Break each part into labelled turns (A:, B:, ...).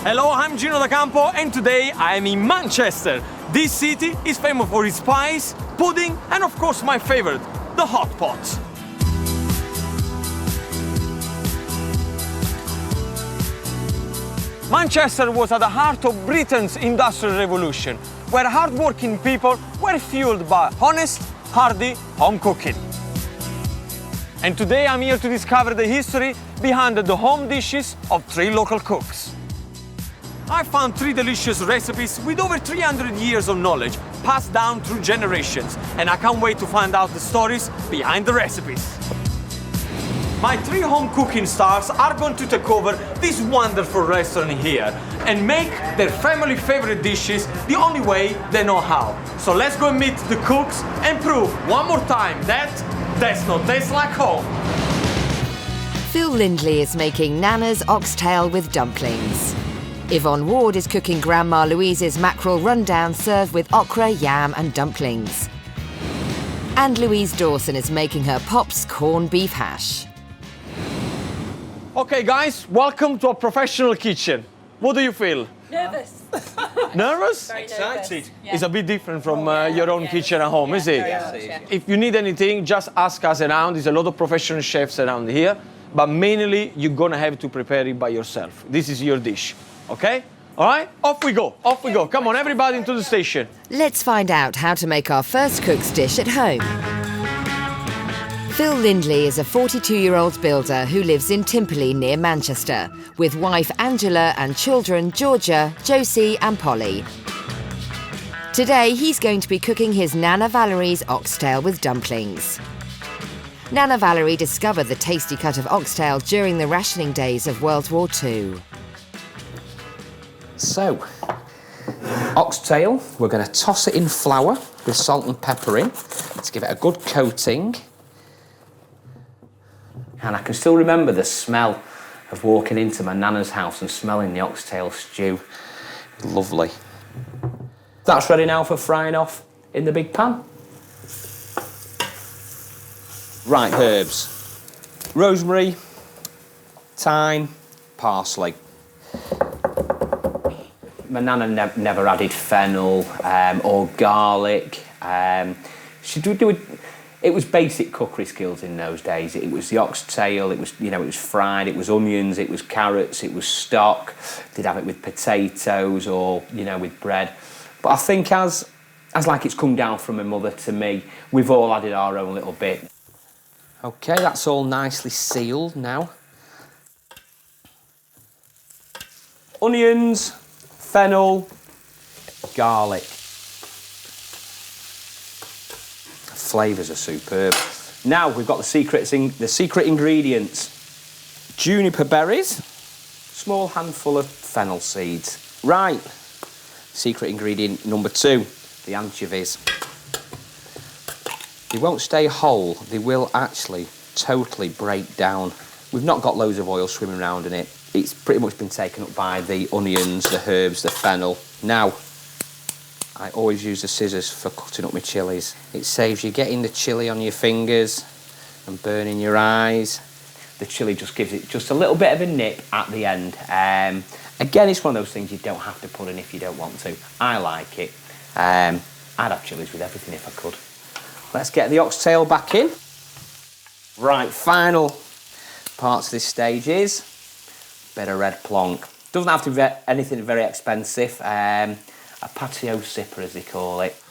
A: Hello, I'm GINO D'ACAMPO and today I am in Manchester. This city is famous for its pies, pudding and of course my favorite, the hot pot. Manchester was at the heart of Britain's Industrial Revolution, where hard-working people were fueled by honest, hardy home cooking. And today I'm here to discover the history behind the home dishes of 3 local cooks. I found 3 delicious recipes with over 300 years of knowledge passed down through generations, and I can't wait to find out the stories behind the recipes. My 3 home cooking stars are going to take over this wonderful restaurant here and make their family favorite dishes the only way they know how. So let's go meet the cooks and prove one more time that does not taste like home.
B: Phil Lindley is making Nanna's oxtail with dumplings. YVONNE Ward is cooking Grandma Louise's mackerel rundown served with okra, yam and dumplings. And Louise Dawson is making her Pop's corned beef hash.
A: Okay guys, welcome to a professional kitchen. What do you feel?
C: Nervous.
A: Nervous?
C: Very
A: Excited.
C: nervous. Yeah.
A: It's a bit different from your own kitchen at home, is it?
C: Yeah.
A: If you need anything, just ask us around. There's a lot of professional chefs around here, but mainly you're gonna have to prepare it by yourself. This is your dish, okay? All right, off we go, off we go. Come on, everybody into the station.
B: Let's find out how to make our first cook's dish at home. Phil Lindley is a 42-year-old builder who lives in Timperley near Manchester, with wife Angela and children Georgia, Josie and Polly. Today he's going to be cooking his Nanna Valerie's oxtail with dumplings. Nanna Valerie discovered the tasty cut of oxtail during the rationing days of World War II.
D: So, oxtail, we're going to toss it in flour with salt and pepper in to give it a good coating. And I can still remember the smell of walking into my Nana's house and smelling the oxtail stew. Lovely. That's ready now for frying off in the big pan. Right, herbs. Rosemary, thyme, parsley. My Nana never added fennel or garlic. It was basic cookery skills in those days. It was the oxtail, it was fried, it was onions, it was carrots, it was stock. Did have it with potatoes or, with bread. But I think as like it's come down from my mother to me, we've all added our own little bit. Okay, that's all nicely sealed now. Onions, fennel, garlic. Flavours are superb. Now we've got the secret ingredients. Juniper berries, small handful of fennel seeds. Right, secret ingredient number 2, the anchovies. They won't stay whole, they will actually totally break down. We've not got loads of oil swimming around in it. It's pretty much been taken up by the onions, the herbs, the fennel. Now, I always use the scissors for cutting up my chillies. It saves you getting the chilli on your fingers and burning your eyes. The chilli just gives it just a little bit of a nip at the end. Again, it's one of those things you don't have to put in if you don't want to. I like it. I'd have chillies with everything if I could. Let's get the oxtail back in. Right, final parts of this stage is a bit of red plonk. Doesn't have to be anything very expensive. A patio sipper, as they call it.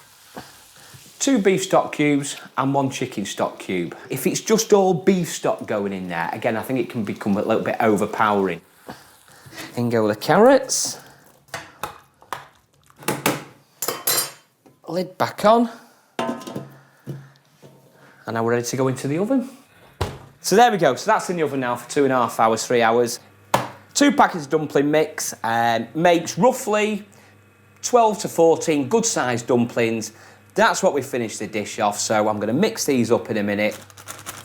D: 2 beef stock cubes and 1 chicken stock cube. If it's just all beef stock going in there, again, I think it can become a little bit overpowering. In go the carrots. Lid back on. And now we're ready to go into the oven. So there we go, so that's in the oven now for 2.5 hours, 3 hours. 2 packets of dumpling mix, makes roughly 12 to 14 good-sized dumplings. That's what we finished the dish off, so I'm going to mix these up in a minute. In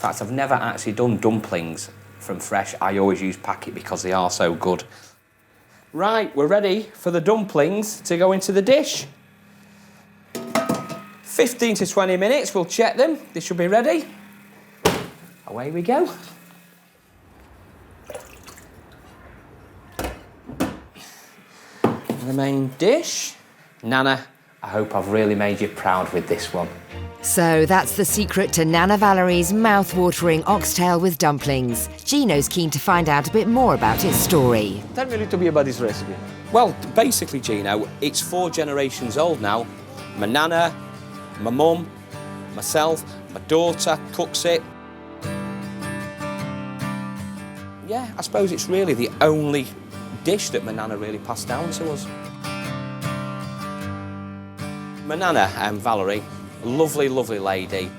D: fact, I've never actually done dumplings from fresh. I always use packet because they are so good. Right, we're ready for the dumplings to go into the dish. 15 to 20 minutes, we'll check them. They should be ready. Away we go. the main dish. Nana, I hope I've really made you proud with this one.
B: So that's the secret to Nanna Valerie's mouth-watering oxtail with dumplings. Gino's keen to find out a bit more about its story.
A: Tell me a little bit about this recipe.
D: Well, basically, Gino, it's 4 generations old now. My nana, my mum, myself, my daughter cooks it. Yeah, I suppose it's really the only dish that my nana really passed down to us. My nana, Valerie, lovely, lovely lady.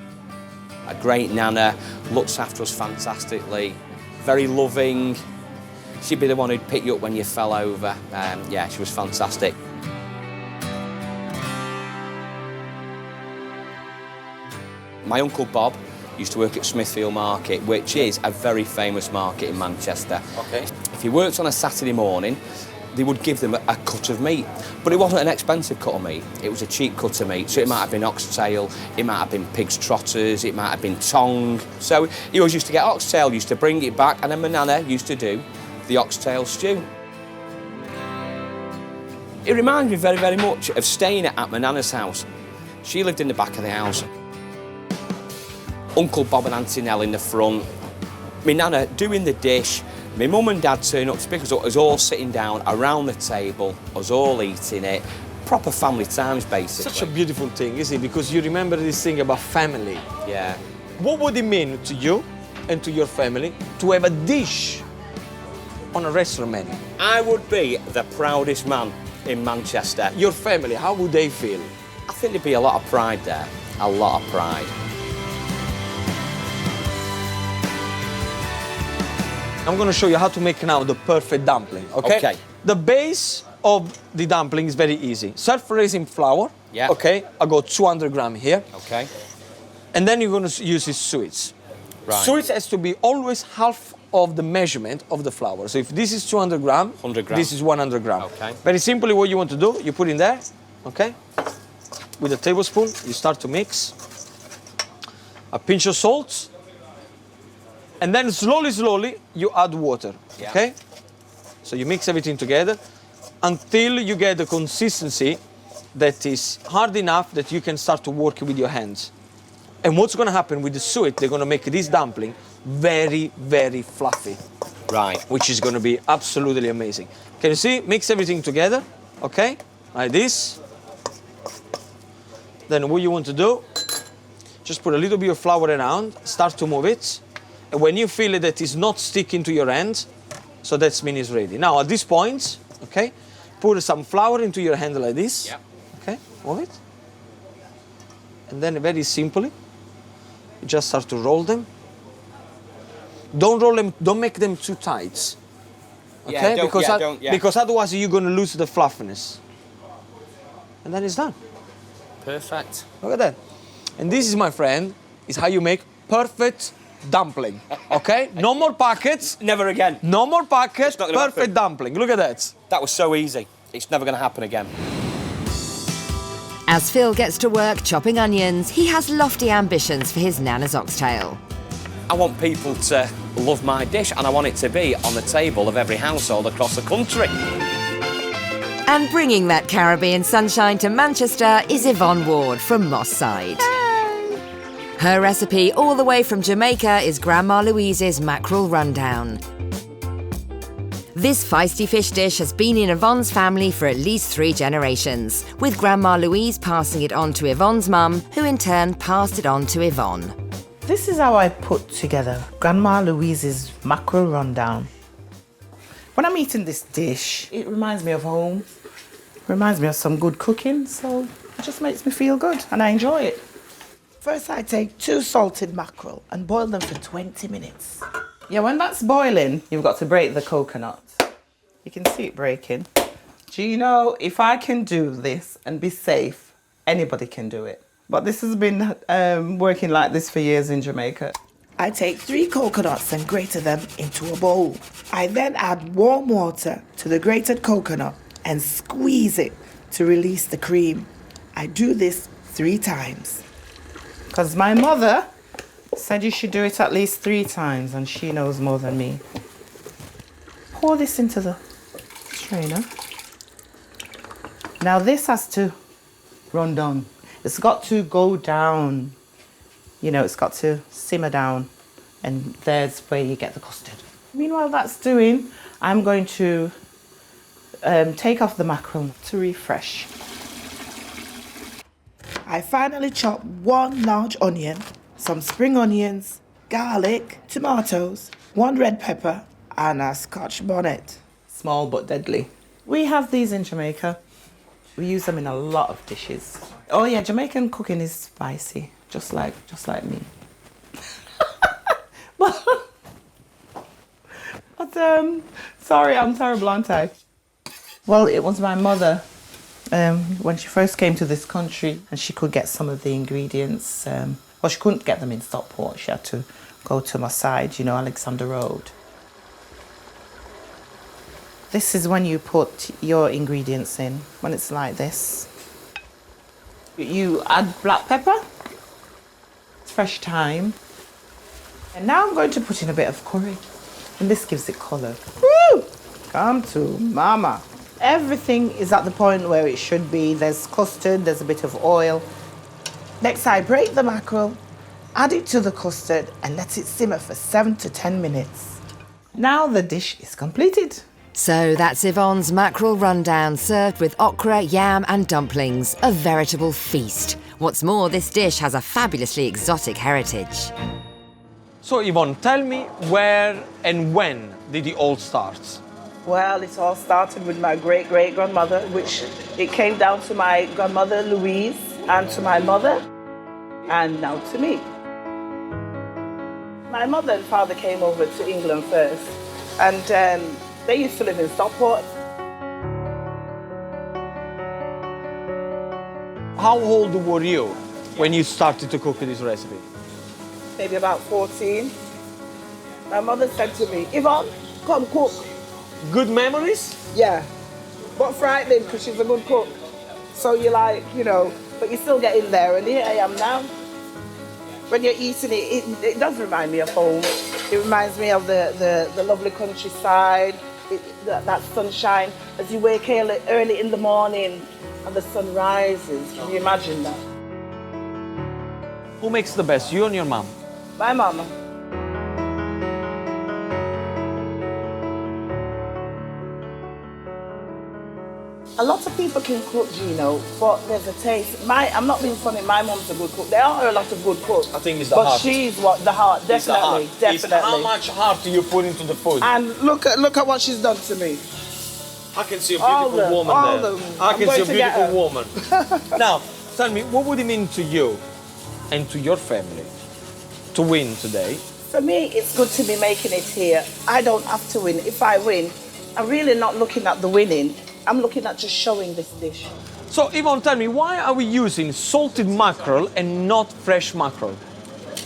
D: A great nana, looks after us fantastically, very loving. She'd be the one who'd pick you up when you fell over. Yeah, she was fantastic. My uncle Bob used to work at Smithfield Market, which is a very famous market in Manchester.
A: Okay.
D: If he worked on a Saturday morning, they would give them a cut of meat. But it wasn't an expensive cut of meat, it was a cheap cut of meat. So it might have been oxtail, it might have been pig's trotters, it might have been tongue. So he always used to get oxtail, used to bring it back, and then my nana used to do the oxtail stew. It reminds me very, very much of staying at my nana's house. She lived in the back of the house. Uncle Bob and Auntie Nell in the front. My nana doing the dish. My mum and dad turn up to pick us up, us all sitting down around the table, us all eating it. Proper family times, basically.
A: Such a beautiful thing, isn't it? Because you remember this thing about family.
D: Yeah.
A: What would it mean to you and to your family to have a dish on a restaurant menu?
D: I would be the proudest man in Manchester.
A: Your family, how would they feel?
D: I think there'd be a lot of pride there. A lot of pride.
A: I'm going to show you how to make now the perfect dumpling, okay?
D: Okay.
A: The base of the dumpling is very easy. Self-raising flour,
D: Yeah.
A: okay? I got 200 grams here.
D: Okay.
A: And then you're going to use these sweets.
D: Right.
A: Sweets has to be always half of the measurement of the flour. So if this is 200 grams,
D: 100 grams.
A: this is 100 grams.
D: Okay.
A: Very simply what you want to do, you put in there, okay? With a tablespoon, you start to mix. A pinch of salt. And then slowly, slowly, you add water,
D: Yeah.
A: okay? So you mix everything together until you get the consistency that is hard enough that you can start to work with your hands. And what's going to happen with the suet, they're going to make this dumpling very, very fluffy,
D: Right.
A: which is going to be absolutely amazing. Can you see? Mix everything together, okay? Like this. Then what you want to do, just put a little bit of flour around, start to move it. And when you feel that it's not sticking to your hand, so that means it's ready. Now, at this point, okay, put some flour into your hand like this.
D: Yeah.
A: Okay, move it. And then very simply, you just start to roll them. Don't roll them, don't make them too tight. Okay,
D: Yeah,
A: because otherwise you're going to lose the fluffiness. And then it's done.
D: Perfect.
A: Look at that. And this is, my friend, is how you make perfect dumpling, okay? No more packets.
D: Never again.
A: No more packets,
D: not gonna
A: perfect dumpling. Look at that.
D: That was so easy. It's never going to happen again.
B: As Phil gets to work chopping onions, he has lofty ambitions for his Nana's oxtail.
D: I want people to love my dish and I want it to be on the table of every household across the country.
B: And bringing that Caribbean sunshine to Manchester is YVONNE Ward from Moss Side. Her recipe all the way from Jamaica is Grandma Louise's mackerel rundown. This feisty fish dish has been in Yvonne's family for at least 3 generations, with Grandma Louise passing it on to Yvonne's mum, who in turn passed it on to Yvonne.
C: This is how I put together Grandma Louise's mackerel rundown. When I'm eating this dish, it reminds me of home, reminds me of some good cooking, so it just makes me feel good and I enjoy it. First, I take 2 salted mackerel and boil them for 20 minutes. Yeah, when that's boiling, you've got to break the coconut. You can see it breaking. Do you know, if I can do this and be safe, anybody can do it. But this has been working like this for years in Jamaica. I take 3 coconuts and grate them into a bowl. I then add warm water to the grated coconut and squeeze it to release the cream. I do this 3 times. Because my mother said you should do it at least 3 times and she knows more than me. Pour this into the strainer. Now this has to run down. It's got to go down. You know, it's got to simmer down, and there's where you get the custard. Meanwhile that's doing, I'm going to take off the mackerel to refresh. I finally chopped 1 large onion, some spring onions, garlic, tomatoes, 1 red pepper, and a Scotch bonnet. Small but deadly. We have these in Jamaica. We use them in a lot of dishes. Oh yeah, Jamaican cooking is spicy, just like me. but sorry, I'm terrible, aren't I? Well, it was my mother when she first came to this country, and she could get some of the ingredients. Well, she couldn't get them in Stockport. She had to go to my side, you know, Alexander Road. This is when you put your ingredients in, when it's like this. You add black pepper, fresh thyme, and now I'm going to put in a bit of curry, and this gives it colour. Woo! Come to mama. Everything is at the point where it should be. There's custard, there's a bit of oil. Next, I break the mackerel, add it to the custard, and let it simmer for 7 to 10 minutes. Now the dish is completed.
B: So that's Yvonne's mackerel rundown, served with okra, yam and dumplings. A veritable feast. What's more, this dish has a fabulously exotic heritage.
A: So Yvonne, tell me where and when did it all start?
C: Well, it all started with my great-great-grandmother, which it came down to my grandmother Louise, and to my mother, and now to me. My mother and father came over to England first, and they used to live in Stockport.
A: How old were you when you started to cook this recipe?
C: Maybe about 14. My mother said to me, Yvonne, come cook.
A: Good memories?
C: Yeah, but frightening because she's a good cook. So you're like, you know, but you still get in there, and here I am now. When you're eating it, it does remind me of home. It reminds me of the lovely countryside, that sunshine. As you wake early in the morning and the sun rises, can you imagine that?
A: Who makes the best, you and your mom?
C: My mama. A lot of people can cook, Gino, but there's a taste. I'm not being funny, my mum's a good cook. There are a lot of good cooks.
A: I think it's the heart.
C: But she's the heart, definitely, definitely.
A: It's how much heart do you put into the food?
C: And look at what she's done to me.
A: I can see a beautiful woman there. I can see a beautiful woman. Now, tell me, what would it mean to you and to your family to win today?
C: For me, it's good to be making it here. I don't have to win. If I win, I'm really not looking at the winning. I'm looking at just showing this dish.
A: So, Yvonne, tell me, why are we using salted mackerel and not fresh mackerel?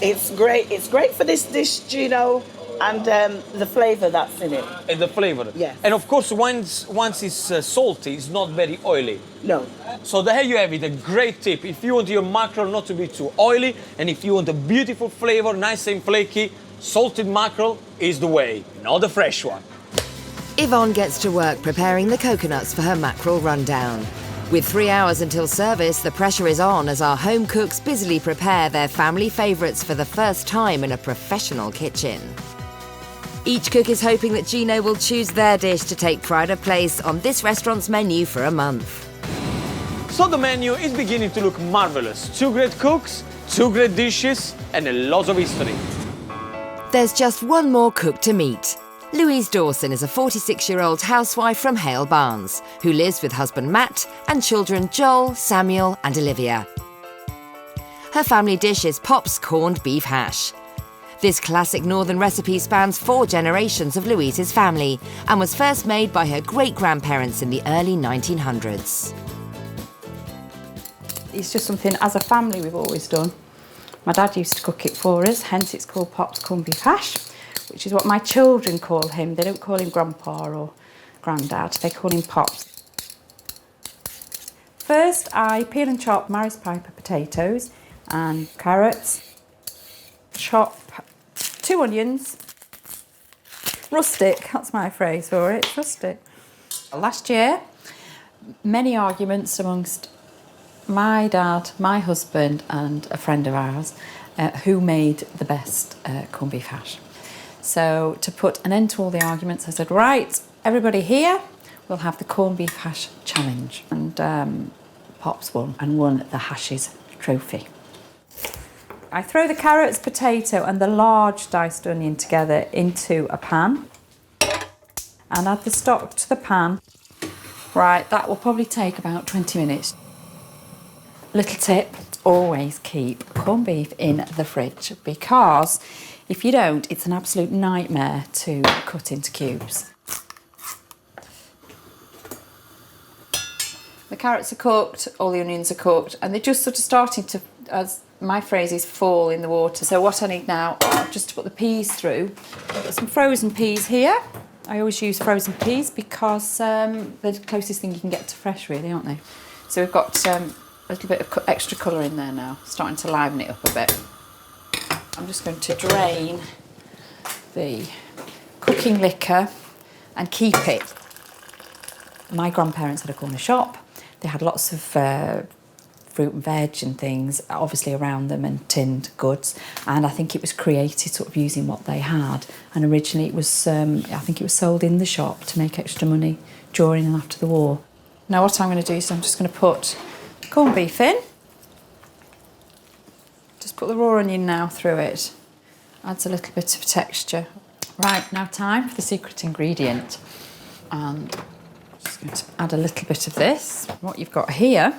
C: It's great. It's great for this dish, Gino, and the flavour that's in it.
A: And the flavour?
C: Yes.
A: And of course, once it's salty, it's not very oily.
C: No.
A: So there you have it, a great tip. If you want your mackerel not to be too oily, and if you want a beautiful flavour, nice and flaky, salted mackerel is the way, not the fresh one.
B: Yvonne gets to work preparing the coconuts for her mackerel rundown. With 3 hours until service, the pressure is on as our home cooks busily prepare their family favourites for the first time in a professional kitchen. Each cook is hoping that Gino will choose their dish to take pride of place on this restaurant's menu for a month.
A: So the menu is beginning to look marvellous. 2 great cooks, 2 great dishes, and a lot of history.
B: There's just one more cook to meet. Louise Dawson is a 46-year-old housewife from Hale Barnes, who lives with husband Matt and children Joel, Samuel and Olivia. Her family dish is Pop's corned beef hash. This classic northern recipe spans 4 generations of Louise's family and was first made by her great-grandparents in the early 1900s.
E: It's just something as a family we've always done. My dad used to cook it for us, hence it's called Pop's corned beef hash, which is what my children call him. They don't call him Grandpa or Grandad, they call him Pops. First, I peel and chop Maris Piper potatoes and carrots. Chop 2 onions. Rustic, that's my phrase for it, it's rustic. Last year, many arguments amongst my dad, my husband and a friend of ours who made the best corned beef hash. So to put an end to all the arguments, I said, right, everybody here, we'll have the corned beef hash challenge. And Pops won and won the Hashes trophy. I throw the carrots, potato and the large diced onion together into a pan and add the stock to the pan. Right, that will probably take about 20 minutes. Little tip, always keep corned beef in the fridge because if you don't, it's an absolute nightmare to cut into cubes. The carrots are cooked, all the onions are cooked, and they're just sort of starting to, as my phrase is, fall in the water. So what I need now, just to put the peas through, I've got some frozen peas here. I always use frozen peas because they're the closest thing you can get to fresh, really, aren't they? So we've got a little bit of extra colour in there now, starting to liven it up a bit. I'm just going to drain the cooking liquor and keep it. My grandparents had a corner shop. They had lots of fruit and veg and things obviously around them and tinned goods, and I think it was created sort of using what they had, and originally it was I think it was sold in the shop to make extra money during and after the war. Now what I'm going to do is I'm just going to put corned beef in, just put the raw onion now through it, adds a little bit of texture. Right, now time for the secret ingredient, and I'm just going to add a little bit of this. What you've got here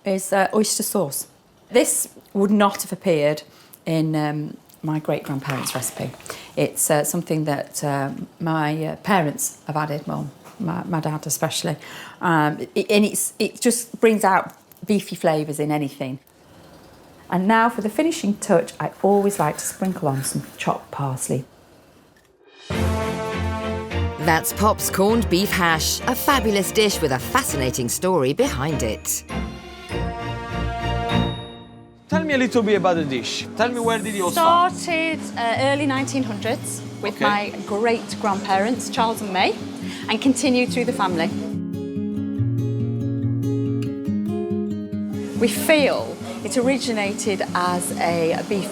E: is oyster sauce. This would not have appeared in my great-grandparents' recipe. It's something that my parents have added, well, my dad especially, and it just brings out beefy flavours in anything. And now for the finishing touch, I always like to sprinkle on some chopped parsley.
B: That's Pop's corned beef hash, a fabulous dish with a fascinating story behind it.
A: Tell me a little bit about the dish. Tell me, where did it all start?
F: Started early 1900s with my great-grandparents, Charles and May, and continued through the family. We feel it originated as a beef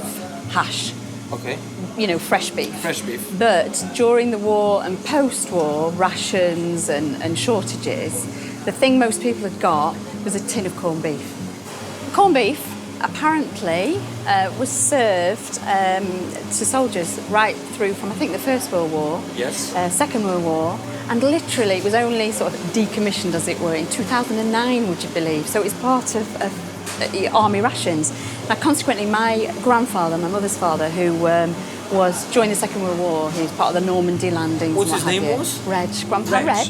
F: hash.
A: Okay.
F: You know, fresh beef.
A: Fresh beef.
F: But during the war and post-war rations and shortages, the thing most people had got was a tin of corned beef. Corned beef apparently was served to soldiers right through from, I think, the First World War, Second World War, and literally it was only sort of decommissioned, as it were, in 2009, would you believe? So it's part of army rations. Now, consequently, my grandfather, my mother's father, who was during the Second World War, he was part of the Normandy landings.
A: What's his name was?
F: Reg. Grandpa Reg.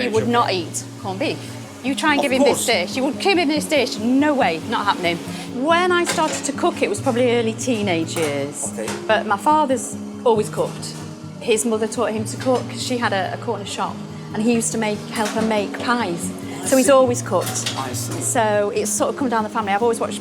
F: He would not eat corned beef. You try and give him this dish, you would give him this dish, no way, not happening. When I started to cook, it was probably early teenage years.
A: Okay.
F: But my father's always cooked. His mother taught him to cook because she had a corner shop, and he used to help her make pies. So he's always cooked.
A: I see.
F: So it's sort of come down the family. I've always watched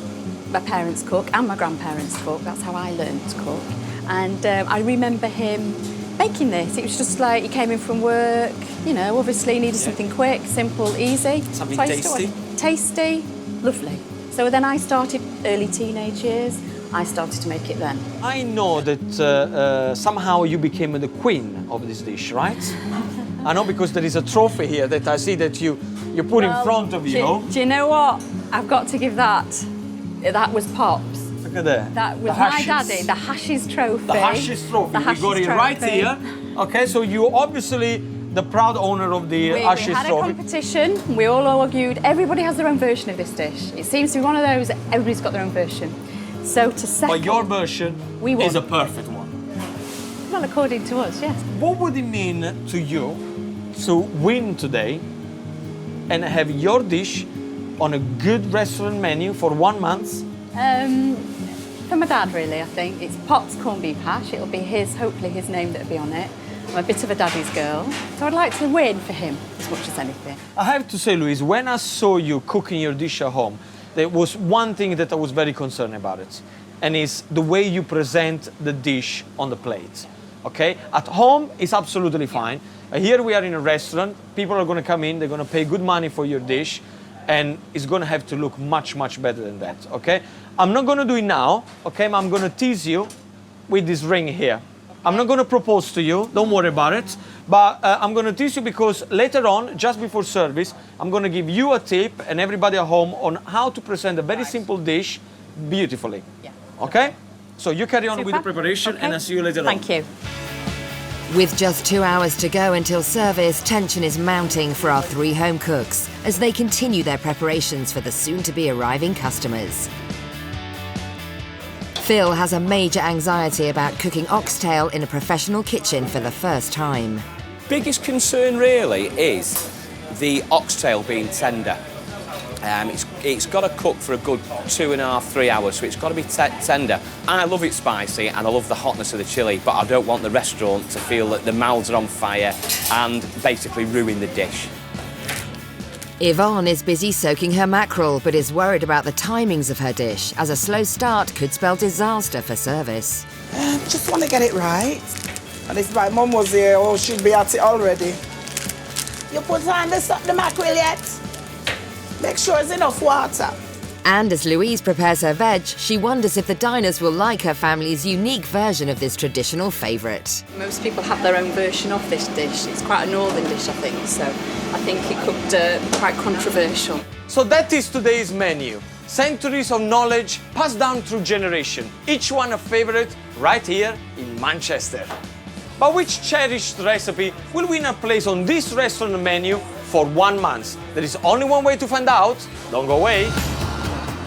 F: my parents cook and my grandparents cook. That's how I learned to cook. And I remember him making this. It was just like he came in from work, you know, obviously needed something quick, simple, easy.
A: Something
F: so
A: tasty?
F: Tasty, lovely. So then I started early teenage years. I started to make it then.
A: I know that somehow you became the queen of this dish, right? I know, because there is a trophy here that I see that you put in front of you.
F: Do you know what? I've got to give that. That was Pop's.
A: Look at that.
F: That was my daddy, the Hashes trophy.
A: The Hashes trophy.
F: The
A: We
F: Hashes
A: got it right
F: trophy.
A: here. Okay, so you obviously the proud owner of the Hashes
F: We had a
A: trophy.
F: competition. We all argued. Everybody has their own version of this dish. It seems to be one of those that everybody's got their own version. So to second,
A: But your version
F: we won.
A: is a perfect one.
F: Well, according to us, yes.
A: What would it mean to you to win today and have your dish on a good restaurant menu for 1 month?
F: For my dad, really, I think. It's Pop's corned beef hash. It'll be hopefully his name that'll be on it. I'm a bit of a daddy's girl. So I'd like to win for him as much as anything.
A: I have to say, Louise, when I saw you cooking your dish at home, there was one thing that I was very concerned about it, and it's the way you present the dish on the plate. Okay? At home, it's absolutely fine. Here we are in a restaurant. People are going to come in, they're going to pay good money for your dish, and it's going to have to look much, much better than that, okay? I'm not going to do it now, okay? I'm going to tease you with this ring here. I'm not going to propose to you, don't worry about it, but I'm going to tease you because later on, just before service, I'm going to give you a tip and everybody at home on how to present a very simple dish beautifully, okay? So you carry on with the preparation and I'll see you later on.
F: Thank you.
B: With just 2 hours to go until service, tension is mounting for our 3 home cooks as they continue their preparations for the soon-to-be arriving customers. Phil has a major anxiety about cooking oxtail in a professional kitchen for the first time.
D: Biggest concern really is the oxtail being tender. It's got to cook for a good 2.5, 3 hours, so it's got to be tender. I love it spicy and I love the hotness of the chilli, but I don't want the restaurant to feel that the mouths are on fire and basically ruin the dish.
B: Yvonne is busy soaking her mackerel, but is worried about the timings of her dish, as a slow start could spell disaster for service.
G: Just want to get it right. And if my mum was here, oh, she'd be at it already. You put on the mackerel yet? Make sure there's enough water.
B: And as Louise prepares her veg, she wonders if the diners will like her family's unique version of this traditional favourite.
F: Most people have their own version of this dish. It's quite a northern dish, I think, so I think it could be quite controversial.
A: So that is today's menu. Centuries of knowledge passed down through generation, each one a favourite right here in Manchester. But which cherished recipe will win a place on this restaurant menu for 1 month? There is only one way to find out. Don't go away.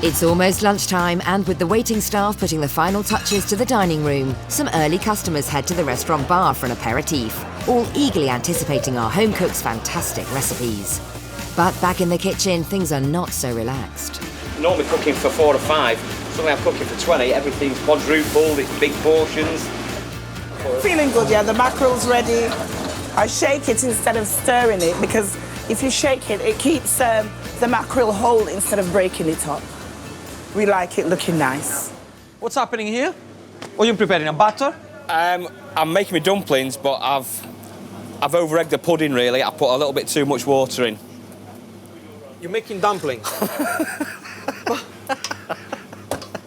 B: It's almost lunchtime, and with the waiting staff putting the final touches to the dining room, some early customers head to the restaurant bar for an aperitif, all eagerly anticipating our home cook's fantastic recipes. But back in the kitchen, things are not so relaxed.
D: Normally cooking for 4 or 5, suddenly I'm cooking for 20, everything's quadrupled, it's big portions.
G: Feeling good, yeah, the mackerel's ready. I shake it instead of stirring it because if you shake it, it keeps the mackerel whole instead of breaking it up. We like it looking nice.
A: What's happening here? What are you preparing, a batter?
D: I'm making my dumplings, but I've over-egged the pudding really. I put a little bit too much water in.
A: You're making dumplings.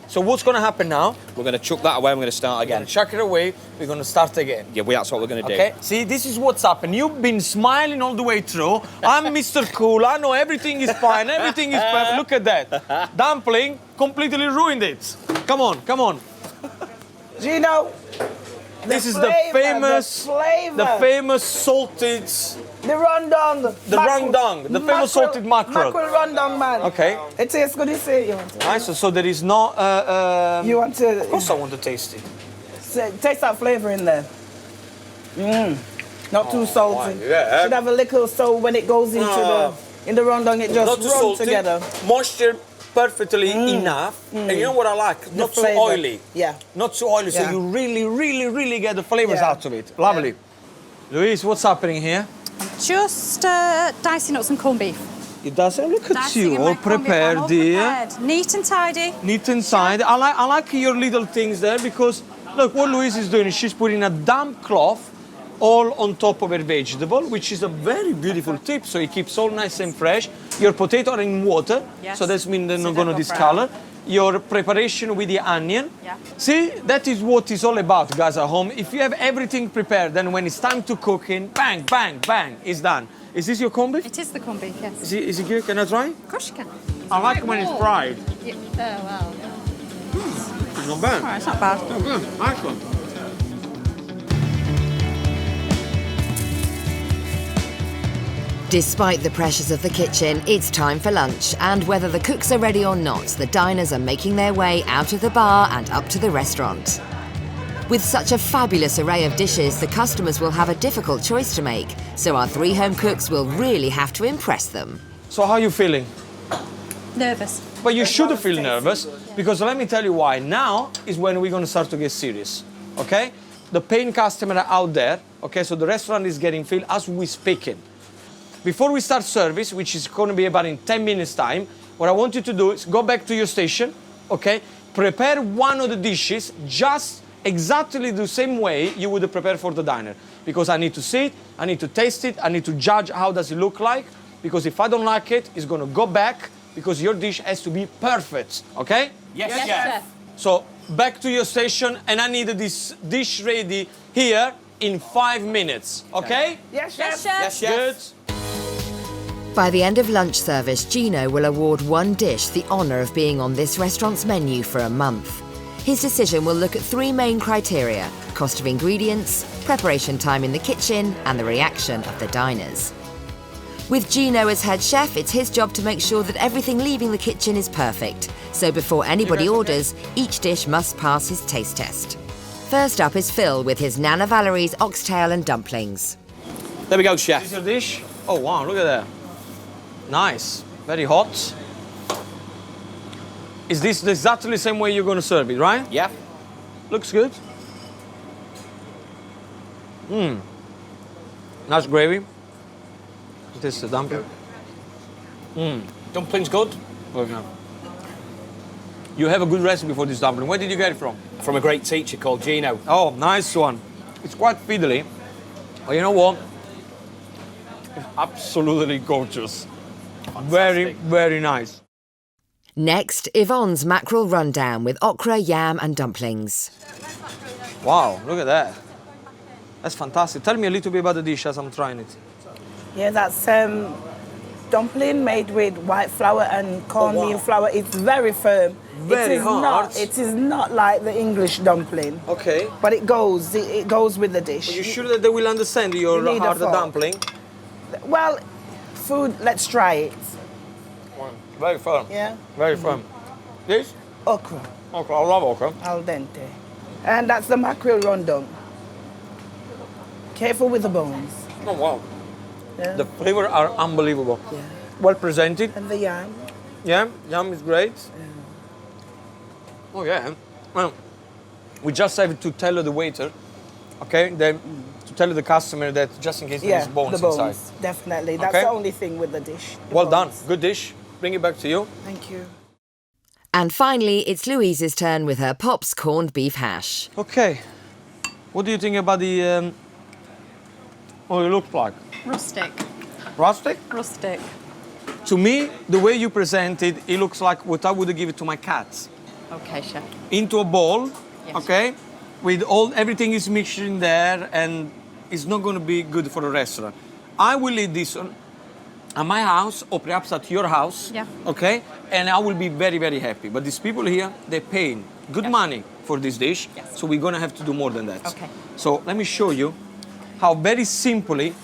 A: So what's going to happen now?
D: We're going to chuck that away and we're going to start again.
A: Chuck it away, we're going to start again.
D: Yeah, that's what we're going to do.
A: Okay, see, this is what's happened. You've been smiling all the way through. I'm Mr. Cool, I know everything is fine, everything is perfect. Look at that. Dumpling completely ruined it. Come on, come on.
G: Gino,
A: This is the famous salted...
G: The rondong.
A: The rondong, the famous salted mackerel.
G: Mackerel rondong, man.
A: Okay.
G: It tastes good, you say. You want to?
A: Nice, so there is no...
G: You want to...
A: Of course I want to taste it.
G: Taste that flavour in there. Not too salty.
A: yeah.
G: Should have a little so when it goes into the rondong, it just runs together.
A: Moisture perfectly enough. And you know what I like? Not too oily.
G: Yeah.
A: Not too oily, so you really get the flavors out of it. Lovely. Louise, what's happening here?
F: Just dicing up some corned beef.
A: It doesn't look at
F: Dicing
A: you,
F: in my
A: all
F: corned beef. I'm
A: prepared,
F: all
A: dear.
F: prepared. Neat and tidy.
A: Neat inside. I like your little things there because look what Louise is doing. She's putting a damp cloth all on top of her vegetable, which is a very beautiful tip. So it keeps all nice and fresh. Your potato are in water, so that means they're not going to discolor. Your preparation with the onion.
F: Yeah.
A: See, that is what it's all about, guys at home. If you have everything prepared, then when it's time to cooking, bang, bang, bang, it's done. Is this your corned beef?
F: It is the corned beef, yes.
A: Is it good? Can I try?
F: Of course you can.
A: I like when it's fried.
F: Yeah. Oh, well.
A: It's not bad.
F: All right, it's not bad.
A: Oh, good. Nice one.
B: Despite the pressures of the kitchen, it's time for lunch, and whether the cooks are ready or not, the diners are making their way out of the bar and up to the restaurant. With such a fabulous array of dishes, the customers will have a difficult choice to make, so our 3 home cooks will really have to impress them.
A: So how are you feeling?
F: Nervous.
A: But you should feel nervous, because let me tell you why. Now is when we're going to start to get serious, okay? The paying customer are out there, okay? So the restaurant is getting filled as we speaking. Before we start service, which is going to be about in 10 minutes time, what I want you to do is go back to your station, okay? Prepare one of the dishes just exactly the same way you would prepare for the diner. Because I need to see it, I need to taste it, I need to judge how does it look like. Because if I don't like it, it's gonna go back because your dish has to be perfect, okay?
G: Yes, chef.
A: So back to your station, and I need this dish ready here in 5 minutes, okay?
G: Yes, chef.
D: Yes, chef.
A: Good.
B: By the end of lunch service, Gino will award one dish the honour of being on this restaurant's menu for a month. His decision will look at 3 main criteria: cost of ingredients, preparation time in the kitchen, and the reaction of the diners. With Gino as head chef, it's his job to make sure that everything leaving the kitchen is perfect. So before anybody orders, each dish must pass his taste test. First up is Phil with his Nanna Valerie's oxtail and dumplings.
D: There we go,
A: Is
D: chef.
A: your dish? Oh wow, look at that. Nice, very hot. Is this exactly the same way you're going to serve it, right?
D: Yeah.
A: Looks good. Nice gravy. This is the dumpling.
D: Dumplings good.
A: Okay. You have a good recipe for this dumpling. Where did you get it from?
D: From a great teacher called Gino.
A: Oh, nice one. It's quite fiddly. But you know what? It's absolutely gorgeous. Very, very nice.
B: Next, Yvonne's mackerel rundown with okra, yam and dumplings.
A: Wow, look at that. That's fantastic. Tell me a little bit about the dish as I'm trying it.
G: Yeah, that's dumpling made with white flour and cornmeal flour. It's very firm.
A: Very hard.
G: It is not like the English dumpling.
A: Okay.
G: But it goes with the dish.
A: Are you sure that they will understand your
G: You need a
A: hard
G: fork.
A: dumpling?
G: Well, food, let's try it.
A: Very firm.
G: Yeah?
A: Very firm. This?
G: Okra,
A: Okay, I love okra.
G: al dente. And that's the mackerel rundown. Careful with the bones.
A: Oh, wow.
G: Yeah?
A: The flavors are unbelievable.
G: Yeah.
A: Well presented.
G: And the yam.
A: Yeah, yum is great. Oh, yeah. Well, we just have to tell the waiter, okay, then to tell the customer that just in case there's bones
G: the bones,
A: inside.
G: definitely. That's
A: Okay.
G: the only thing with the dish. the
A: Well done.
G: bones.
A: Good dish. Bring it back to you.
G: Thank you.
B: And finally, it's Louise's turn with her Pop's corned beef hash.
A: Okay. What do you think about the... what it looks like?
F: Rustic.
A: Rustic?
F: Rustic.
A: To me, the way you present it, it looks like what I would give it to my cats.
F: Okay, chef.
A: Into a bowl,
F: Yes.
A: okay? With everything is mixed in there, and it's not going to be good for a restaurant. I will eat this at my house, or perhaps at your house,
F: Yeah.
A: okay? And I will be very, very happy. But these people here, they're paying good
F: Yes.
A: money for this dish,
F: Yes.
A: so we're going to have to do more than that.
F: Okay.
A: So let me show you how very simply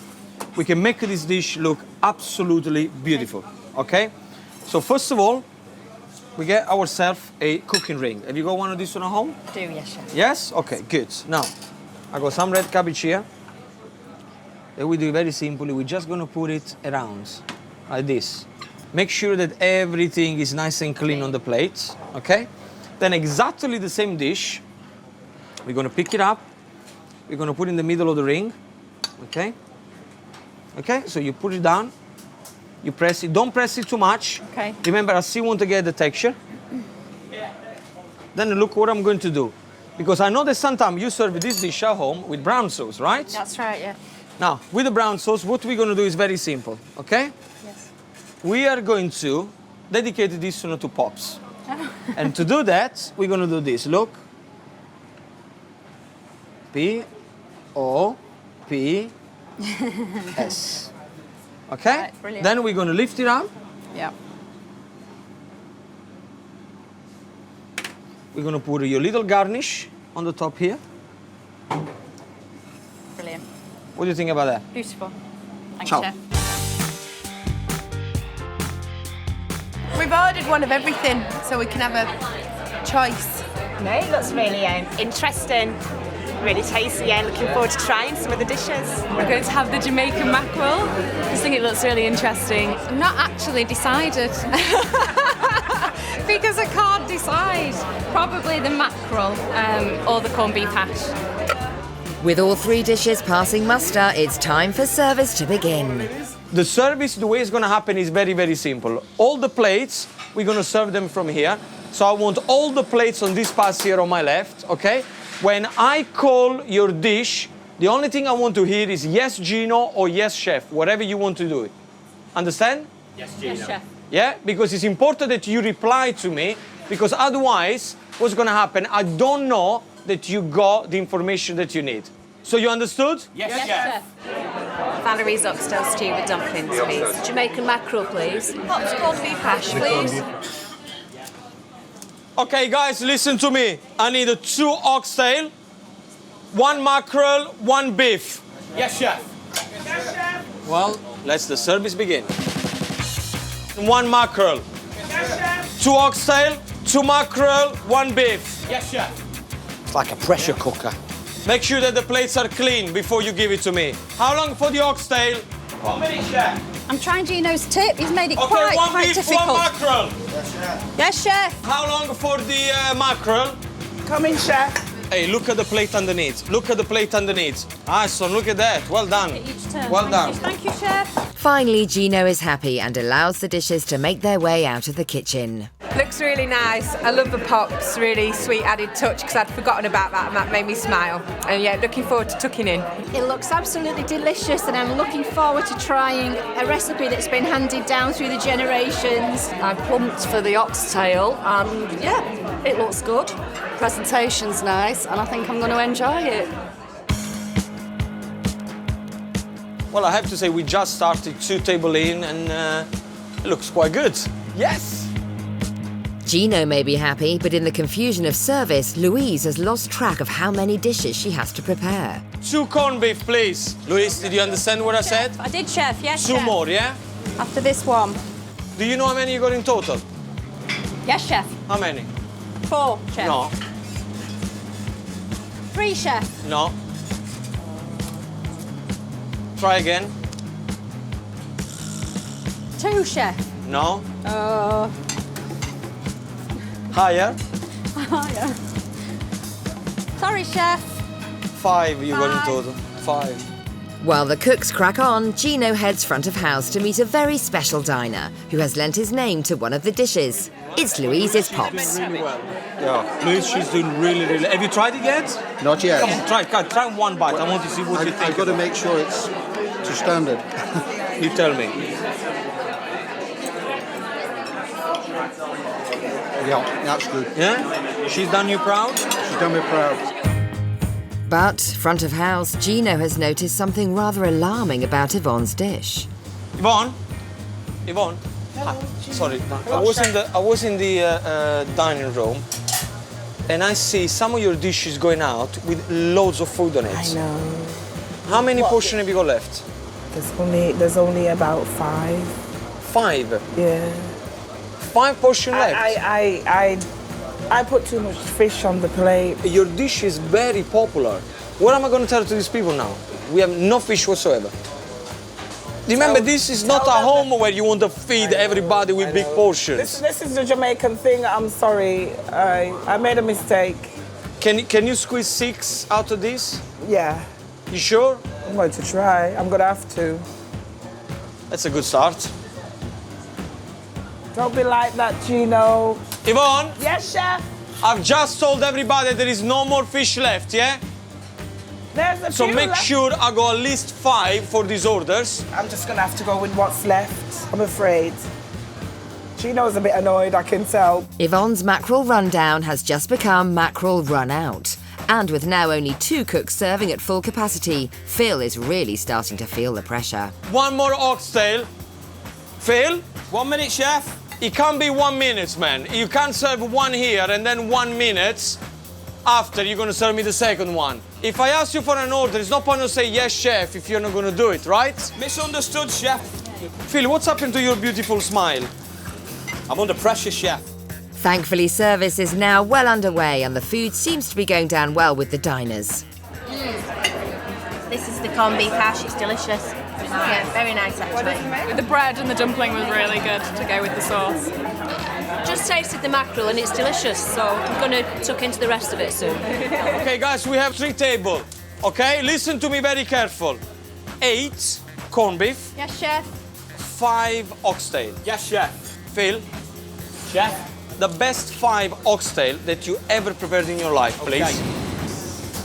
A: we can make this dish look absolutely beautiful, okay? So first of all, we get ourselves a cooking ring. Have you got one of these on at home?
F: Do, yes, chef.
A: Yes? Okay, good. Now, I got some red cabbage here. Then we do it very simply. We're just going to put it around, like this. Make sure that everything is nice and clean on the plate, okay? Then exactly the same dish, we're going to pick it up. We're going to put it in the middle of the ring, okay? Okay, so you put it down. You press it. Don't press it too much.
F: Okay.
A: Remember, I still want to get the texture. Then look what I'm going to do. Because I know that sometimes you serve this dish at home with brown sauce, right?
F: That's right, yeah.
A: Now, with the brown sauce, what we're going to do is very simple, okay?
F: Yes.
A: We are going to dedicate this to Pops. And to do that, we're going to do this. Look. P-O-P-S. Okay?
F: Right, brilliant.
A: Then we're going to lift it up.
F: Yeah.
A: We're going to put your little garnish on the top here.
F: Brilliant.
A: What do you think about that?
F: Beautiful. Thanks,
A: Ciao.
F: chef.
H: We've ordered one of everything, so we can have a choice.
I: No, it looks really interesting, really tasty. Yeah, looking forward to trying some of the dishes.
J: We're going to have the Jamaican mackerel. I just think it looks really interesting. I'm not actually decided because I can't decide. Probably the mackerel or the corned beef hash.
B: With all 3 dishes passing muster, it's time for service to begin.
A: The service, the way it's going to happen is very, very simple. All the plates, we're going to serve them from here. So I want all the plates on this pass here on my left, okay? When I call your dish, the only thing I want to hear is yes, Gino, or yes, chef, whatever you want to do it. Understand?
I: Yes, Gino. Yes, chef.
A: Yeah, because it's important that you reply to me, because otherwise, what's gonna happen? I don't know that you got the information that you need. So you understood?
I: Yes, chef.
J: Valerie's oxtail stew with dumplings, please. Jamaican mackerel, please. Pops corned beef hash, please.
A: Okay, guys, listen to me. I need 2 oxtail, 1 mackerel, 1 beef.
I: Yes, chef.
A: Well, let the service begin. 1 mackerel, 2 oxtail, 2 mackerel, 1 beef.
I: Yes, chef.
D: It's like a pressure cooker.
A: Make sure that the plates are clean before you give it to me. How long for the oxtail?
I: 1 minute, chef.
F: I'm trying Gino's tip. He's made it
A: Okay, 1
F: quite
A: beef,
F: difficult.
A: 1 mackerel.
F: Yes, chef.
A: How long for the mackerel?
G: Come in, chef.
A: Hey, look at the plate underneath. Look at the plate underneath. Awesome, look at that. Well done.
F: Each turn.
A: Well done.
F: Thank you, chef.
B: Finally, Gino is happy and allows the dishes to make their way out of the kitchen.
H: Looks really nice. I love the pops, really sweet added touch because I'd forgotten about that and that made me smile. And yeah, looking forward to tucking in.
F: It looks absolutely delicious, and I'm looking forward to trying a recipe that's been handed down through the generations.
K: I'm pumped for the oxtail, and yeah, it looks good. Presentation's nice, and I think I'm going to enjoy it.
A: Well, I have to say we just started 2 tables in, and it looks quite good. Yes.
B: Gino may be happy, but in the confusion of service, Louise has lost track of how many dishes she has to prepare.
A: 2 corned beef, please. Louise, did you understand what I said?
F: I did, chef. Yes,
A: 2
F: chef.
A: more, yeah?
F: After this one.
A: Do you know how many you got in total?
F: Yes, chef.
A: How many?
F: 4, chef.
A: No.
F: 3, chef.
A: No. Try again.
F: 2, chef.
A: No. Higher.
F: Higher. Sorry, chef.
A: 5 you got in total. 5.
B: While the cooks crack on, Gino heads front of house to meet a very special diner who has lent his name to one of the dishes. It's Louise's Pops.
A: Really well. Yeah. Louise, she's doing really, really... Have you tried it yet?
L: Not yet.
A: Come on, try 1 bite. I want to see what you think.
L: I've got to make sure it's to standard.
A: You tell me.
L: Yeah, that's good.
A: Yeah? She's done you proud?
L: She's done me proud.
B: But, front of house, Gino has noticed something rather alarming about Yvonne's dish.
A: Yvonne? Yvonne? Hello, sorry, I was in the dining room, and I see some of your dishes going out with loads of food on it.
G: I know.
A: How many portions have you got left?
G: There's only about 5.
A: 5?
G: Yeah.
A: 5 portions left?
G: I put too much fish on the plate.
A: Your dish is very popular. What am I going to tell to these people now? We have no fish whatsoever. Remember, this is not a home where you want to feed everybody with big portions.
G: This is the Jamaican thing. I'm sorry. I made a mistake.
A: Can you squeeze 6 out of this?
G: Yeah.
A: You sure?
G: I'm going to try. I'm going to have to.
A: That's a good start.
G: Don't be like that, Gino.
A: Yvonne?
G: Yes, chef?
A: I've just told everybody there is no more fish left, yeah?
G: There's a
A: So
G: few
A: make
G: left.
A: sure I go at least 5 for these orders.
G: I'm just going to have to go with what's left, I'm afraid. Gino's a bit annoyed, I can tell.
B: Yvonne's mackerel rundown has just become mackerel run out. And with now only 2 cooks serving at full capacity, Phil is really starting to feel the pressure.
A: 1 more oxtail. Phil?
I: 1 minute, chef.
A: It can't be 1 minute, man. You can't serve 1 here and then 1 minute after you're gonna serve me the second one. If I ask you for an order, it's no point to say yes, chef, if you're not gonna do it, right?
I: Misunderstood, chef.
A: Phil, what's happened to your beautiful smile?
I: I'm under pressure, chef.
B: Thankfully, service is now well underway and the food seems to be going down well with the diners.
J: This is the corned beef hash, it's delicious. Yeah, very nice actually. The bread and the dumpling was really good to go with the sauce.
M: Just tasted the mackerel and it's delicious, so I'm going to tuck into the rest of it soon.
A: Okay, guys, we have 3 tables. Okay, listen to me very careful. 8 corned beef.
F: Yes, chef.
A: 5 oxtail.
I: Yes, chef.
A: Phil.
I: Chef.
A: The best 5 oxtail that you ever prepared in your life, please.
I: Okay.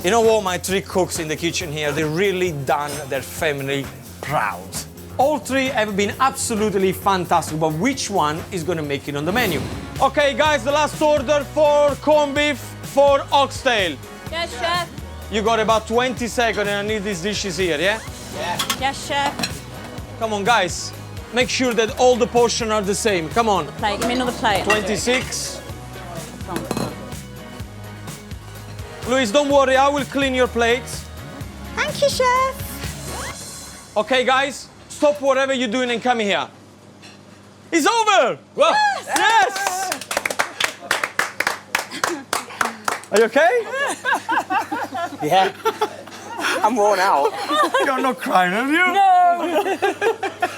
A: You know what, my 3 cooks in the kitchen here, they really done their family proud. All 3 have been absolutely fantastic, but which one is gonna make it on the menu? Okay, guys, the last order for corned beef for oxtail.
J: Yes, chef.
A: You got about 20 seconds and I need these dishes here, yeah?
J: Yeah. Yes, chef.
A: Come on, guys. Make sure that all the portions are the same. Come on.
J: Plate. Give me another plate.
A: 26. Louise, don't worry, I will clean your plates.
F: Thank you, chef.
A: Okay, guys, stop whatever you're doing and come here. It's over! Well, yes! Are you okay?
D: Yeah. I'm worn out.
A: You're not crying, are you?
J: No.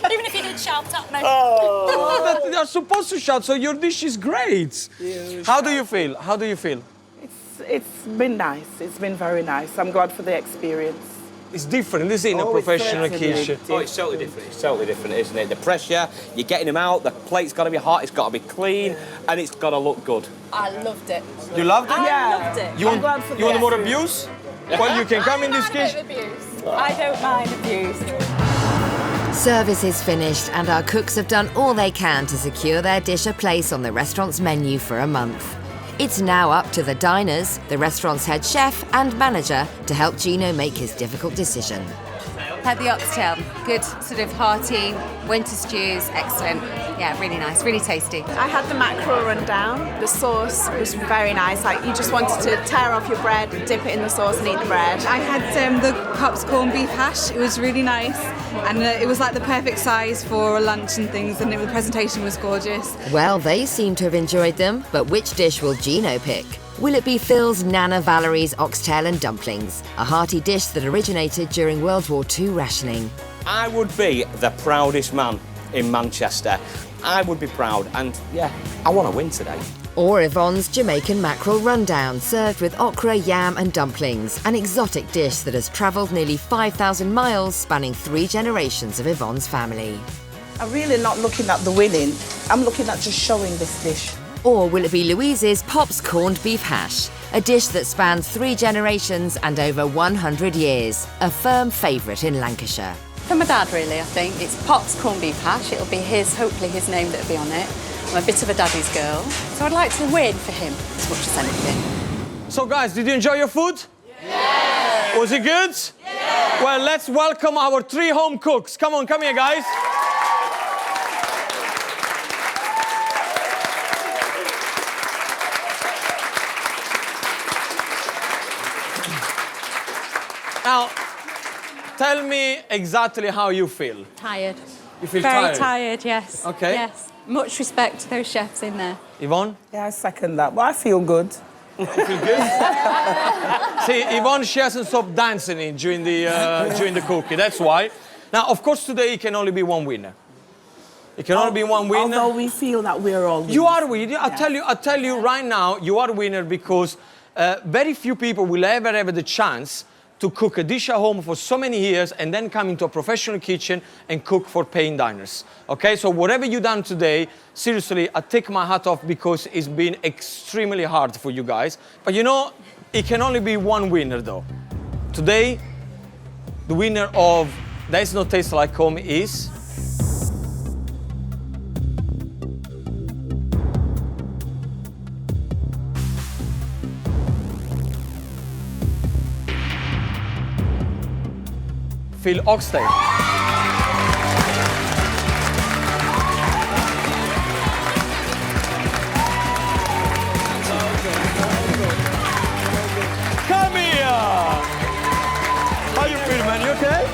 J: Even if you didn't shout at me.
A: Oh, you're supposed to shout, so your dish is great.
G: Yeah,
A: How do you feel? How do you feel?
G: It's been nice. It's been very nice. I'm glad for the experience.
A: It's different, this isn't a professional kitchen.
D: Oh, it's totally different. It's totally different, isn't it? The pressure, you're getting them out, the plate's got to be hot, it's got to be clean, and it's got to look good.
J: I loved it.
A: You loved it?
J: I loved it.
A: You want more abuse? Well, you can come in this kitchen.
J: I don't mind abuse.
B: Service is finished and our cooks have done all they can to secure their dish a place on the restaurant's menu for a month. It's now up to the diners, the restaurant's head chef and manager to help GINO make his difficult decision.
N: Had the oxtail, good sort of hearty winter stews, excellent. Yeah, really nice, really tasty.
O: I had the mackerel rundown. The sauce was very nice. Like you just wanted to tear off your bread, dip it in the sauce and eat the bread.
P: I had the Pops corned beef hash. It was really nice, and it was like the perfect size for lunch and things. And the presentation was gorgeous.
B: Well, they seem to have enjoyed them, but which dish will GINO pick? Will it be Phil's Nanna Valerie's oxtail and dumplings, a hearty dish that originated during World War II rationing?
D: I would be the proudest man in Manchester. I would be proud, and yeah, I want to win today.
B: Or Yvonne's Jamaican mackerel rundown, served with okra, yam and dumplings, an exotic dish that has travelled nearly 5,000 miles, spanning 3 generations of Yvonne's family.
G: I'm really not looking at the winning. I'm looking at just showing this dish.
B: Or will it be Louise's Pops corned beef hash, a dish that spans 3 generations and over 100 years, a firm favourite in Lancashire?
F: For my dad, really, I think. It's Pops corned beef hash. It'll be hopefully his name that'll be on it. I'm a bit of a daddy's girl, so I'd like to win for him as much as anything.
A: So guys, did you enjoy your food?
F: Yeah.
A: Was it good?
F: Yeah.
A: Well, let's welcome our 3 home cooks. Come on, come here, guys. Now, tell me exactly how you feel.
F: Tired.
A: You feel
F: Very
A: tired?
F: tired, yes.
A: Okay.
F: Yes. Much respect to those chefs in there.
A: Yvonne?
G: Yeah, I second that. But I feel good.
A: You feel good? See, Yvonne, she hasn't stopped dancing during the cooking. That's why. Now, of course, today it can only be one winner. It can only be one winner.
G: Although we feel that we're all winners.
A: You are a winner. I'll tell you right now, you are a winner because very few people will ever have the chance to cook a dish at home for so many years and then come into a professional kitchen and cook for paying diners. Okay, so whatever you've done today, seriously, I take my hat off because it's been extremely hard for you guys. But you know, it can only be one winner though. Today, the winner of There's No Taste Like Home is... Phil Oxtail. Come here! How you feel, man? You okay?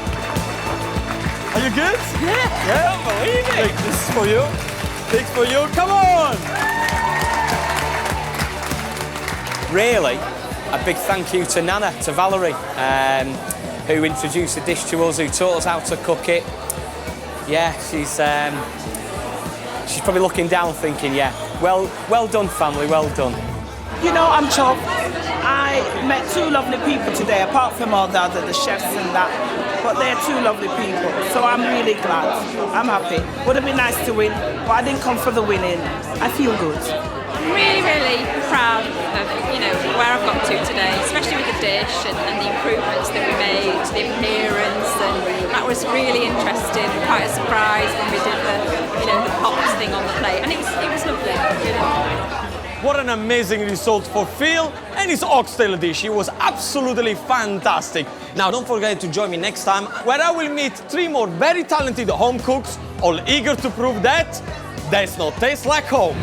A: Are you good? Yeah. Yeah? I don't believe it. This is for you. This for you. Come on!
D: Really, a big thank you to Nanna, to Valerie, who introduced the dish to us, who taught us how to cook it. Yeah, she's probably looking down thinking, yeah, well done, family, well done.
G: You know, I'm chuffed. I met 2 lovely people today, apart from all the chefs and that. But they're 2 lovely people, so I'm really glad. I'm happy. Would have been nice to win, but I didn't come for the winning. I feel good.
Q: really proud of where I've got to today, especially with the dish and the improvements that we made to the appearance, and that was really interesting. Quite a surprise when we did the pops thing on the plate, and it was lovely.
A: What an amazing result for Phil and his oxtail dish. It was absolutely fantastic. Now don't forget to join me next time where I will meet 3 more very talented home cooks, all eager to prove that does not taste like home.